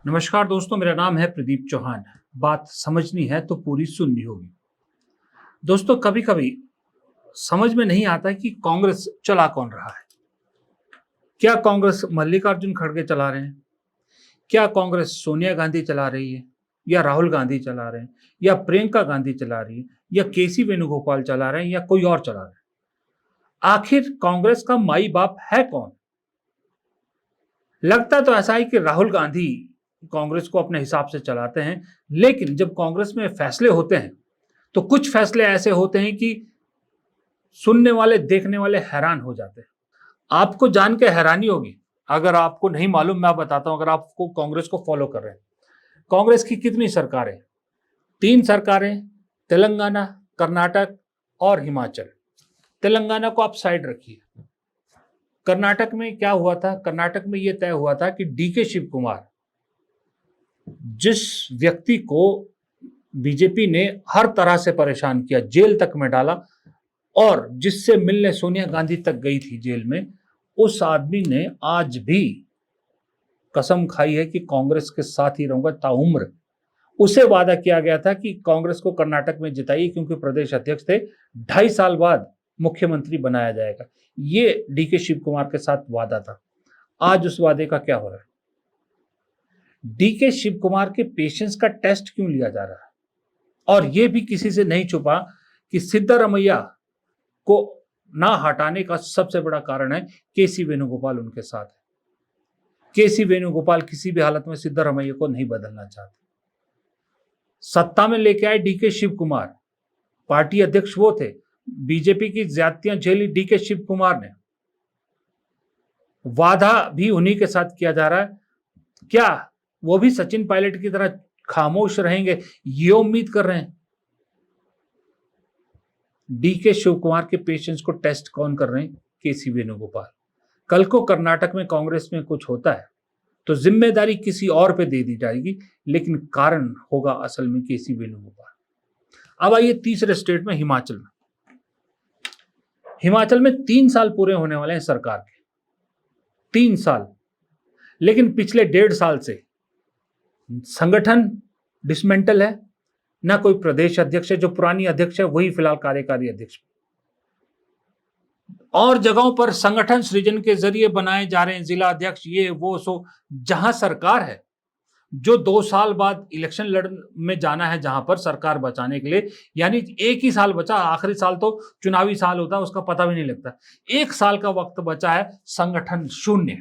नमस्कार दोस्तों, मेरा नाम है प्रदीप चौहान। बात समझनी है तो पूरी सुननी होगी। दोस्तों, कभी कभी समझ में नहीं आता कि कांग्रेस चला कौन रहा है। क्या कांग्रेस मल्लिकार्जुन खड़गे चला रहे हैं? क्या कांग्रेस सोनिया गांधी चला रही है, या राहुल गांधी चला रहे हैं, या प्रियंका गांधी चला रही है, या केसी वेणुगोपाल चला रहे हैं, या कोई और चला रहा है? आखिर कांग्रेस का माई बाप है कौन? लगता तो ऐसा है कि राहुल गांधी कांग्रेस को अपने हिसाब से चलाते हैं, लेकिन जब कांग्रेस में फैसले होते हैं तो कुछ फैसले ऐसे होते हैं कि सुनने वाले, देखने वाले हैरान हो जाते हैं। आपको जान के हैरानी होगी, अगर आपको नहीं मालूम मैं बताता हूं। अगर आपको कांग्रेस को फॉलो कर रहे हैं, कांग्रेस की कितनी सरकारें? 3 सरकारें, तेलंगाना, कर्नाटक और हिमाचल। तेलंगाना को आप साइड रखिए। कर्नाटक में क्या हुआ था? कर्नाटक में यह तय हुआ था कि डीके शिव कुमार, जिस व्यक्ति को बीजेपी ने हर तरह से परेशान किया, जेल तक में डाला, और जिससे मिलने सोनिया गांधी तक गई थी जेल में, उस आदमी ने आज भी कसम खाई है कि कांग्रेस के साथ ही रहूंगा ताउम्र। उसे वादा किया गया था कि कांग्रेस को कर्नाटक में जिताइए, क्योंकि प्रदेश अध्यक्ष थे, 2.5 साल बाद मुख्यमंत्री बनाया जाएगा। ये डीके शिव कुमार के साथ वादा था। आज उस वादे का क्या हो रहा है? डीके शिव कुमार के पेशेंस का टेस्ट क्यों लिया जा रहा है? और यह भी किसी से नहीं छुपा कि सिद्धारमैया को ना हटाने का सबसे बड़ा कारण है केसी वेणुगोपाल उनके साथ है। केसी वेणुगोपाल किसी भी हालत में सिद्धारमैया को नहीं बदलना चाहते। सत्ता में लेके आए डीके शिव कुमार, पार्टी अध्यक्ष वो थे। बीजेपी की ज्यादतियां झेली डीके शिव कुमार ने। वादा भी उन्हीं के साथ किया जा रहा है। क्या वो भी सचिन पायलट की तरह खामोश रहेंगे, ये उम्मीद कर रहे हैं? डीके शिव कुमार के पेशेंस को टेस्ट कौन कर रहे हैं? केसी वेणुगोपाल। कल को कर्नाटक में कांग्रेस में कुछ होता है तो जिम्मेदारी किसी और पे दे दी जाएगी, लेकिन कारण होगा असल में केसी वेणुगोपाल। अब आइए तीसरे स्टेट में, हिमाचल में। हिमाचल में 3 साल पूरे होने वाले हैं सरकार के। 3 साल। लेकिन पिछले 1.5 साल से संगठन डिसमेंटल है। ना कोई प्रदेश अध्यक्ष है। जो पुरानी अध्यक्ष है वही फिलहाल कार्यकारी अध्यक्ष। और जगहों पर संगठन सृजन के जरिए बनाए जा रहे हैं जिला अध्यक्ष, ये वो सो। जहां सरकार है, जो 2 साल बाद इलेक्शन लड़ में जाना है, जहां पर सरकार बचाने के लिए, यानी 1 ही साल बचा। आखिरी साल तो चुनावी साल होता है, उसका पता भी नहीं लगता। 1 साल का वक्त बचा है। संगठन शून्य।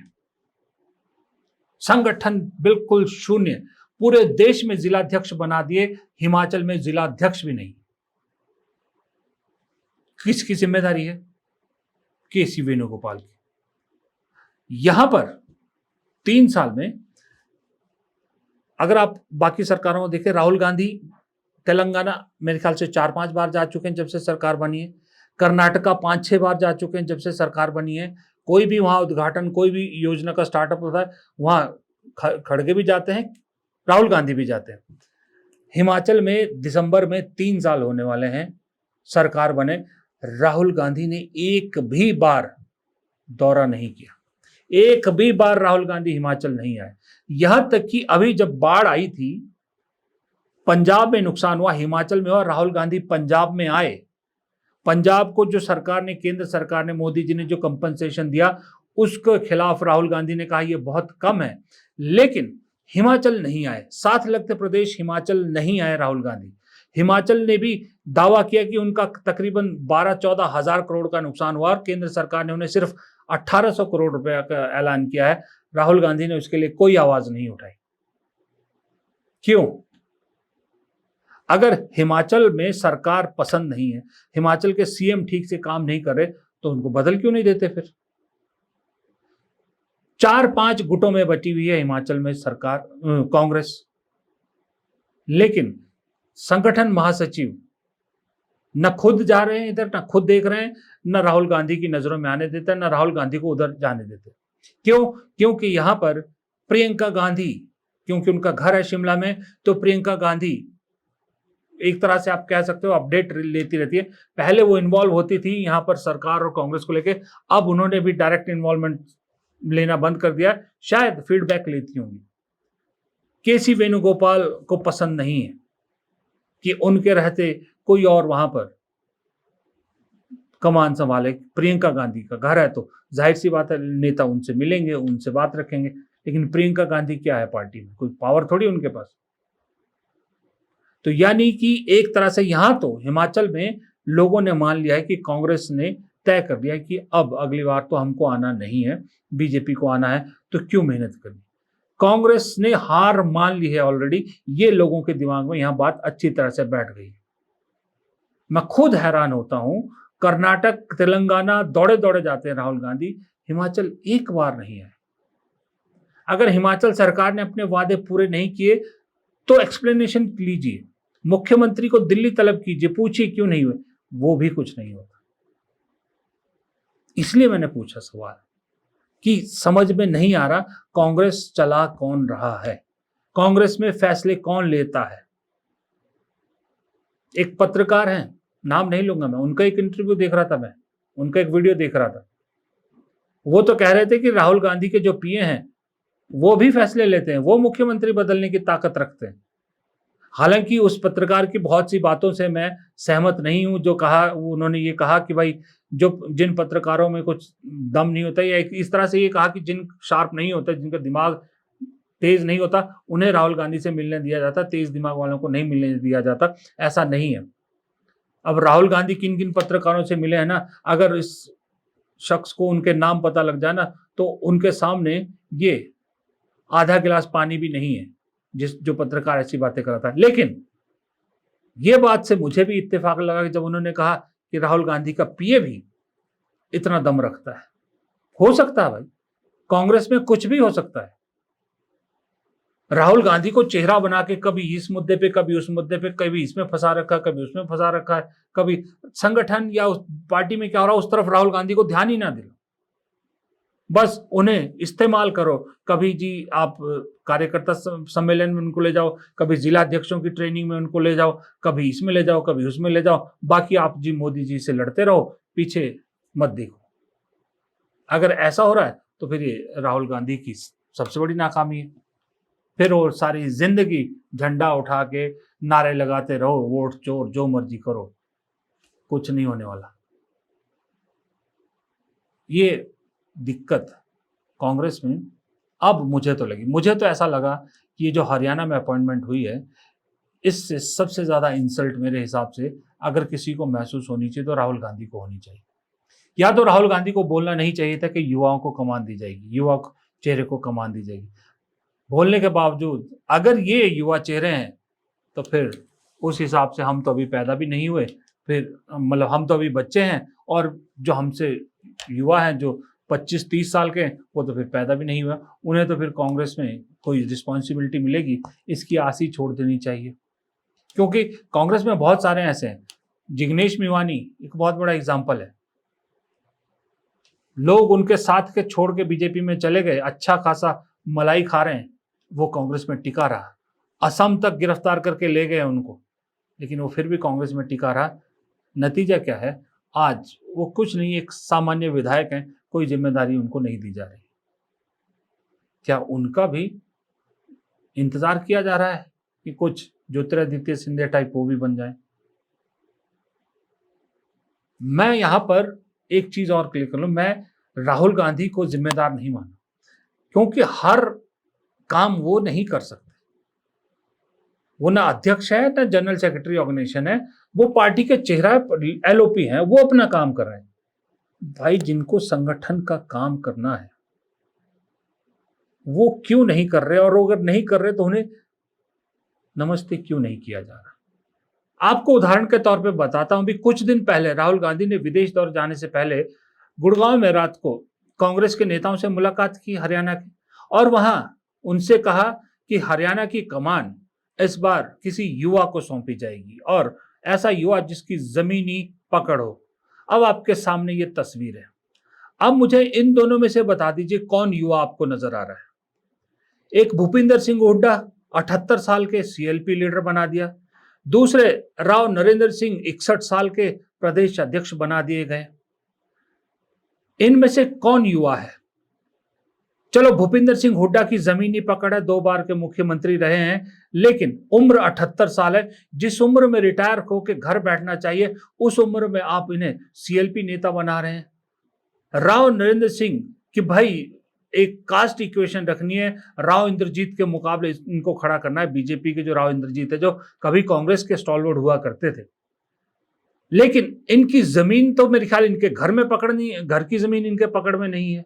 संगठन बिल्कुल शून्य। पूरे देश में जिलाध्यक्ष बना दिए, हिमाचल में जिलाध्यक्ष भी नहीं। किसकी जिम्मेदारी है? केसी वेणुगोपाल की। यहां पर 3 साल में अगर आप बाकी सरकारों को देखें, राहुल गांधी तेलंगाना मेरे ख्याल से 4-5 बार जा चुके हैं जब से सरकार बनी है। कर्नाटका 5-6 बार जा चुके हैं जब से सरकार बनी है। कोई भी वहां उद्घाटन, कोई भी योजना का स्टार्टअप होता है, वहां खड़गे भी जाते हैं, राहुल गांधी भी जाते हैं। हिमाचल में दिसंबर में 3 साल होने वाले हैं सरकार बने। राहुल गांधी ने एक भी बार दौरा नहीं किया। एक भी बार राहुल गांधी हिमाचल नहीं आए। यहां तक कि अभी जब बाढ़ आई थी, पंजाब में नुकसान हुआ, हिमाचल में हुआ, राहुल गांधी पंजाब में आए। पंजाब को जो सरकार ने, केंद्र सरकार ने, मोदी जी ने जो कंपनसेशन दिया, उसके खिलाफ राहुल गांधी ने कहा यह बहुत कम है। लेकिन हिमाचल नहीं आए। साथ लगते प्रदेश हिमाचल नहीं आए राहुल गांधी। हिमाचल ने भी दावा किया कि उनका तकरीबन 12-14 हजार करोड़ का नुकसान हुआ, और केंद्र सरकार ने उन्हें सिर्फ 1800 करोड़ रुपए का ऐलान किया है। राहुल गांधी ने उसके लिए कोई आवाज नहीं उठाई। क्यों? अगर हिमाचल में सरकार पसंद नहीं है, हिमाचल के सीएम ठीक से काम नहीं कर रहे, तो उनको बदल क्यों नहीं देते? फिर 4-5 गुटों में बटी हुई है हिमाचल में सरकार, कांग्रेस। लेकिन संगठन महासचिव न खुद जा रहे हैं इधर, न खुद देख रहे हैं, न राहुल गांधी की नजरों में आने देते, न राहुल गांधी को उधर जाने देते। क्यों? क्योंकि यहां पर प्रियंका गांधी, क्योंकि उनका घर है शिमला में, तो प्रियंका गांधी एक तरह से आप कह सकते हो अपडेट लेती रहती है। पहले वो इन्वॉल्व होती थी यहां पर सरकार और कांग्रेस को लेकर, अब उन्होंने भी डायरेक्ट इन्वॉल्वमेंट लेना बंद कर दिया। शायद फीडबैक लेती होंगी। केसी वेणुगोपाल को पसंद नहीं है कि उनके रहते कोई और वहां पर कमान संभाले। प्रियंका गांधी का घर है तो जाहिर सी बात है नेता उनसे मिलेंगे, उनसे बात रखेंगे, लेकिन प्रियंका गांधी क्या है पार्टी में, कोई पावर थोड़ी उनके पास। तो यानी कि एक तरह से यहां तो हिमाचल में लोगों ने मान लिया है कि कांग्रेस ने तय कर दिया कि अब अगली बार तो हमको आना नहीं है, बीजेपी को आना है, तो क्यों मेहनत करनी। कांग्रेस ने हार मान ली है ऑलरेडी, ये लोगों के दिमाग में यहां बात अच्छी तरह से बैठ गई। मैं खुद हैरान होता हूं, कर्नाटक तेलंगाना दौड़े दौड़े जाते हैं राहुल गांधी, हिमाचल एक बार नहीं आए। अगर हिमाचल सरकार ने अपने वादे पूरे नहीं किए तो एक्सप्लेनेशन लीजिए, मुख्यमंत्री को दिल्ली तलब कीजिए, पूछिए क्यों नहीं हुए, वो भी कुछ नहीं होता। इसलिए मैंने पूछा सवाल कि समझ में नहीं आ रहा कांग्रेस चला कौन रहा है, कांग्रेस में फैसले कौन लेता है। एक पत्रकार हैं, नाम नहीं लूंगा मैं, उनका एक इंटरव्यू देख रहा था, मैं उनका एक वीडियो देख रहा था। वो तो कह रहे थे कि राहुल गांधी के जो पीए हैं वो भी फैसले लेते हैं, वो मुख्यमंत्री बदलने की ताकत रखते हैं। हालांकि उस पत्रकार की बहुत सी बातों से मैं सहमत नहीं हूं, जो कहा उन्होंने ये कहा कि भाई जो जिन पत्रकारों में कुछ दम नहीं होता, या इस तरह से ये कहा कि जिन शार्प नहीं होता, जिनका दिमाग तेज नहीं होता, उन्हें राहुल गांधी से मिलने दिया जाता, तेज दिमाग वालों को नहीं मिलने दिया जाता। ऐसा नहीं है। अब राहुल गांधी किन किन पत्रकारों से मिले हैं ना, अगर इस शख्स को उनके नाम पता लग जाए ना तो उनके सामने ये आधा गिलास पानी भी नहीं है जो पत्रकार ऐसी बातें कर रहा था। लेकिन यह बात से मुझे भी इत्तेफाक लगा कि जब उन्होंने कहा कि राहुल गांधी का पीए भी इतना दम रखता है। हो सकता है भाई, कांग्रेस में कुछ भी हो सकता है। राहुल गांधी को चेहरा बना के कभी इस मुद्दे पे, कभी उस मुद्दे पे, कभी इसमें फंसा रखा है, कभी उसमें फंसा रखा है, कभी संगठन या उस पार्टी में क्या हो रहा है उस तरफ राहुल गांधी को ध्यान ही ना दिला, बस उन्हें इस्तेमाल करो। कभी जी आप कार्यकर्ता सम्मेलन में उनको ले जाओ, कभी जिला अध्यक्षों की ट्रेनिंग में उनको ले जाओ, कभी इसमें ले जाओ, कभी उसमें ले जाओ, बाकी आप जी मोदी जी से लड़ते रहो, पीछे मत देखो। अगर ऐसा हो रहा है तो फिर ये राहुल गांधी की सबसे बड़ी नाकामी है। फिर वो सारी जिंदगी झंडा उठा के नारे लगाते रहो, वोट चोर, जो मर्जी करो, कुछ नहीं होने वाला। ये दिक्कत कांग्रेस में अब मुझे तो ऐसा लगा कि ये जो हरियाणा में अपॉइंटमेंट हुई है, इससे सबसे ज्यादा इंसल्ट मेरे हिसाब से अगर किसी को महसूस होनी चाहिए तो राहुल गांधी को होनी चाहिए। या तो राहुल गांधी को बोलना नहीं चाहिए था कि युवाओं को कमान दी जाएगी, युवा चेहरे को कमान दी जाएगी। बोलने के बावजूद अगर ये युवा चेहरे हैं तो फिर उस हिसाब से हम तो अभी पैदा भी नहीं हुए, फिर मतलब हम तो अभी बच्चे हैं, और जो हमसे युवा हैं जो 25-30 साल के, वो तो फिर पैदा भी नहीं हुआ, उन्हें तो फिर कांग्रेस में कोई रिस्पॉन्सिबिलिटी मिलेगी इसकी आस ही छोड़ देनी चाहिए। क्योंकि कांग्रेस में बहुत सारे ऐसे हैं, जिग्नेश मेवानी एक बहुत बड़ा एग्जाम्पल है। लोग उनके साथ के छोड़ के बीजेपी में चले गए, अच्छा खासा मलाई खा रहे हैं, वो कांग्रेस में टिका रहा। असम तक गिरफ्तार करके ले गए उनको, लेकिन वो फिर भी कांग्रेस में टिका रहा। नतीजा क्या है, आज वो कुछ नहीं, एक सामान्य विधायक हैं, कोई जिम्मेदारी उनको नहीं दी जा रही। क्या उनका भी इंतजार किया जा रहा है कि कुछ ज्योतिरादित्य सिंधिया टाइप वो भी बन जाए? मैं यहां पर एक चीज और क्लियर कर लूं, मैं राहुल गांधी को जिम्मेदार नहीं माना, क्योंकि हर काम वो नहीं कर सकते। वो ना अध्यक्ष है ना जनरल सेक्रेटरी ऑर्गेनाइजेशन है, वो पार्टी के चेहरा एलओपी हैं, वो अपना काम कर रहे हैं। भाई जिनको संगठन का काम करना है वो क्यों नहीं कर रहे, और अगर नहीं कर रहे तो उन्हें नमस्ते क्यों नहीं किया जा रहा। आपको उदाहरण के तौर पे बताता हूं, भी कुछ दिन पहले राहुल गांधी ने विदेश दौरे जाने से पहले गुड़गांव में रात को कांग्रेस के नेताओं से मुलाकात की हरियाणा की, और वहां उनसे कहा कि हरियाणा की कमान इस बार किसी युवा को सौंपी जाएगी, और ऐसा युवा जिसकी जमीनी पकड़ हो। अब आपके सामने ये तस्वीर है। अब मुझे इन दोनों में से बता दीजिए कौन युवा आपको नजर आ रहा है। एक भूपिंदर सिंह हुड्डा 78 साल के सीएलपी लीडर बना दिया, दूसरे राव नरेंद्र सिंह 61 साल के प्रदेश अध्यक्ष बना दिए गए। इनमें से कौन युवा है? चलो भूपिंदर सिंह हुड्डा की जमीनी पकड़ है, 2 बार के मुख्यमंत्री रहे हैं, लेकिन उम्र 78 साल है। जिस उम्र में रिटायर होकर घर बैठना चाहिए उस उम्र में आप इन्हें सीएलपी नेता बना रहे हैं। राव नरेंद्र सिंह कि भाई एक कास्ट इक्वेशन रखनी है, राव इंद्रजीत के मुकाबले इनको खड़ा करना है। बीजेपी के जो राव इंद्रजीत है, जो कभी कांग्रेस के स्टॉलवर्ड हुआ करते थे, लेकिन इनकी जमीन तो मेरे ख्याल इनके घर में पकड़ नहीं है, घर की जमीन इनके पकड़ में नहीं है।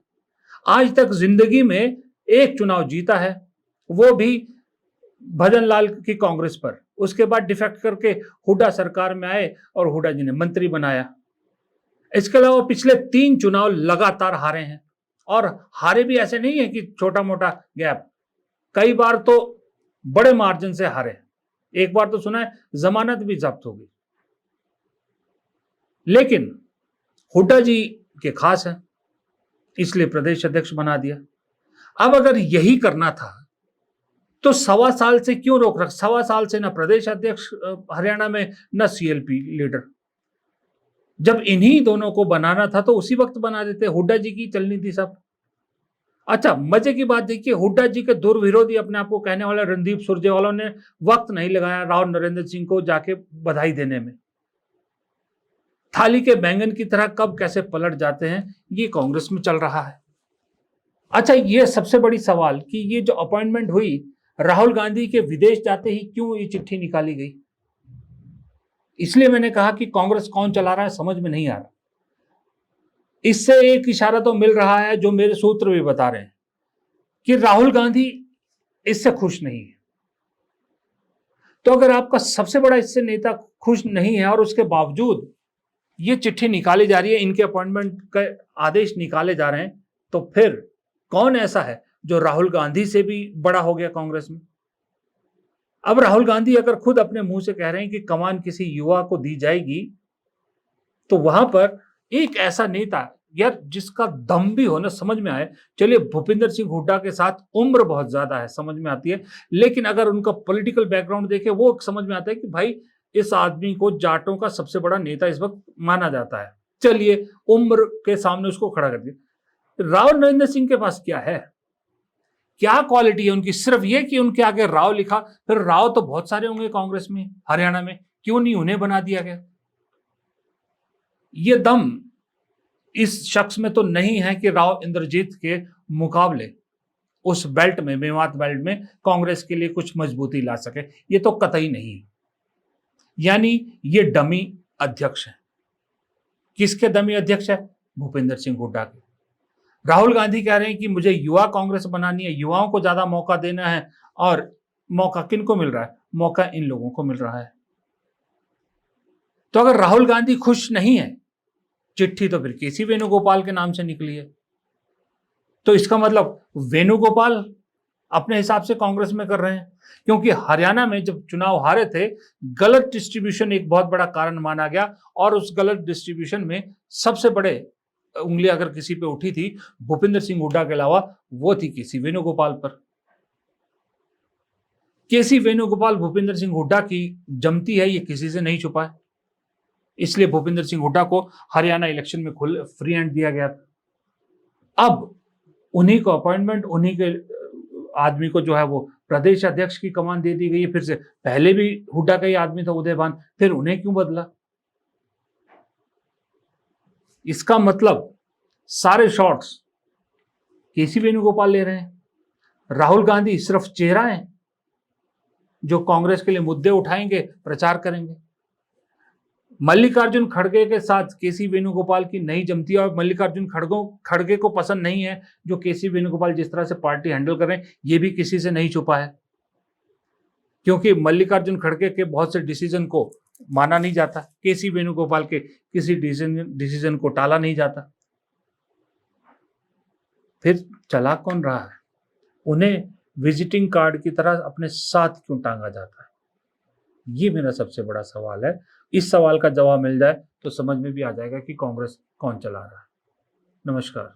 आज तक जिंदगी में एक चुनाव जीता है, वो भी भजन लाल की कांग्रेस पर। उसके बाद डिफेक्ट करके हुड्डा सरकार में आए और हुड्डा जी ने मंत्री बनाया। इसके अलावा पिछले 3 चुनाव लगातार हारे हैं, और हारे भी ऐसे नहीं है कि छोटा मोटा गैप, कई बार तो बड़े मार्जिन से हारे। एक बार तो सुना है जमानत भी जब्त हो गई। लेकिन हुड्डा जी के खास है, इसलिए प्रदेश अध्यक्ष बना दिया। अब अगर यही करना था तो 1.25 साल से क्यों रोक रखा? 1.25 साल से ना प्रदेश अध्यक्ष हरियाणा में, ना सीएलपी लीडर। जब इन्हीं दोनों को बनाना था तो उसी वक्त बना देते। हुड्डा जी की चलनी थी सब। अच्छा, मजे की बात देखिए, हुड्डा जी के दूर विरोधी अपने आप को कहने वाले रणदीप सुरजेवाला ने वक्त नहीं लगाया राव नरेंद्र सिंह को जाके बधाई देने में। थाली के बैंगन की तरह कब कैसे पलट जाते हैं, ये कांग्रेस में चल रहा है। अच्छा, ये सबसे बड़ी सवाल कि ये जो अपॉइंटमेंट हुई, राहुल गांधी के विदेश जाते ही क्यों ये चिट्ठी निकाली गई? इसलिए मैंने कहा कि कांग्रेस कौन चला रहा है समझ में नहीं आ रहा। इससे एक इशारा तो मिल रहा है, जो मेरे सूत्र भी बता रहे हैं, कि राहुल गांधी इससे खुश नहीं है। तो अगर आपका सबसे बड़ा इससे नेता खुश नहीं है और उसके बावजूद ये चिट्ठी निकाली जा रही है, इनके अपॉइंटमेंट के आदेश निकाले जा रहे हैं, तो फिर कौन ऐसा है जो राहुल गांधी से भी बड़ा हो गया कांग्रेस में? अब राहुल गांधी अगर खुद अपने मुंह से कह रहे हैं कि कमान किसी युवा को दी जाएगी, तो वहां पर एक ऐसा नेता यार जिसका दम भी हो ना, समझ में आए। चलिए, भूपिंदर सिंह हुड्डा के साथ उम्र बहुत ज्यादा है, समझ में आती है, लेकिन अगर उनका पॉलिटिकल बैकग्राउंड देखे, वो समझ में आता है कि भाई इस आदमी को जाटों का सबसे बड़ा नेता इस वक्त माना जाता है। चलिए, उम्र के सामने उसको खड़ा कर दिया। राव नरेंद्र सिंह के पास क्या है, क्या क्वालिटी है उनकी? सिर्फ ये कि उनके आगे राव लिखा, फिर राव तो बहुत सारे होंगे कांग्रेस में, हरियाणा में, क्यों नहीं उन्हें बना दिया गया? ये दम इस शख्स में तो नहीं है कि राव इंद्रजीत के मुकाबले उस बेल्ट में, मेवात बेल्ट में कांग्रेस के लिए कुछ मजबूती ला सके। ये तो कतई नहीं। यानी ये डमी अध्यक्ष है। किसके डमी अध्यक्ष है? भूपिंदर सिंह हुड्डा के। राहुल गांधी कह रहे हैं कि मुझे युवा कांग्रेस बनानी है, युवाओं को ज्यादा मौका देना है, और मौका किनको मिल रहा है? मौका इन लोगों को मिल रहा है। तो अगर राहुल गांधी खुश नहीं है, चिट्ठी तो फिर केसी वेणुगोपाल के नाम से निकली है, तो इसका मतलब वेणुगोपाल अपने हिसाब से कांग्रेस में कर रहे हैं। क्योंकि हरियाणा में जब चुनाव हारे थे, गलत डिस्ट्रीब्यूशन एक बहुत बड़ा कारण माना गया, और उस गलत डिस्ट्रीब्यूशन में सबसे बड़े उंगली अगर किसी पे उठी थी भूपिंदर सिंह हुड्डा के अलावा, वो थी केसी वेणुगोपाल पर। केसी वेणुगोपाल भूपिंदर सिंह हुड्डा की जमती है, ये किसी से नहीं छुपा है। इसलिए भूपिंदर सिंह हुड्डा को हरियाणा इलेक्शन में खुल फ्री हैंड दिया गया था। अब उन्हीं को अपॉइंटमेंट, उन्हीं के आदमी को जो है वो प्रदेश अध्यक्ष की कमान दे दी गई है फिर से। पहले भी हुड्डा का ही आदमी था उदयभान, फिर उन्हें क्यों बदला? इसका मतलब सारे शॉट्स केसी वेणुगोपाल ले रहे हैं। राहुल गांधी सिर्फ चेहरा है जो कांग्रेस के लिए मुद्दे उठाएंगे, प्रचार करेंगे। मल्लिकार्जुन खड़गे के साथ केसी वेणुगोपाल की नहीं जमती, और मल्लिकार्जुन खड़गे को पसंद नहीं है जो केसी वेणुगोपाल जिस तरह से पार्टी हैंडल कर रहे हैं, ये भी किसी से नहीं छुपा है। क्योंकि मल्लिकार्जुन खड़गे के बहुत से डिसीजन को माना नहीं जाता, केसी वेणुगोपाल के किसी डिसीजन को टाला नहीं जाता। फिर चला कौन रहा है? उन्हें विजिटिंग कार्ड की तरह अपने साथ क्यों टांगा जाता है? ये मेरा सबसे बड़ा सवाल है। इस सवाल का जवाब मिल जाए तो समझ में भी आ जाएगा कि कांग्रेस कौन चला रहा है। नमस्कार।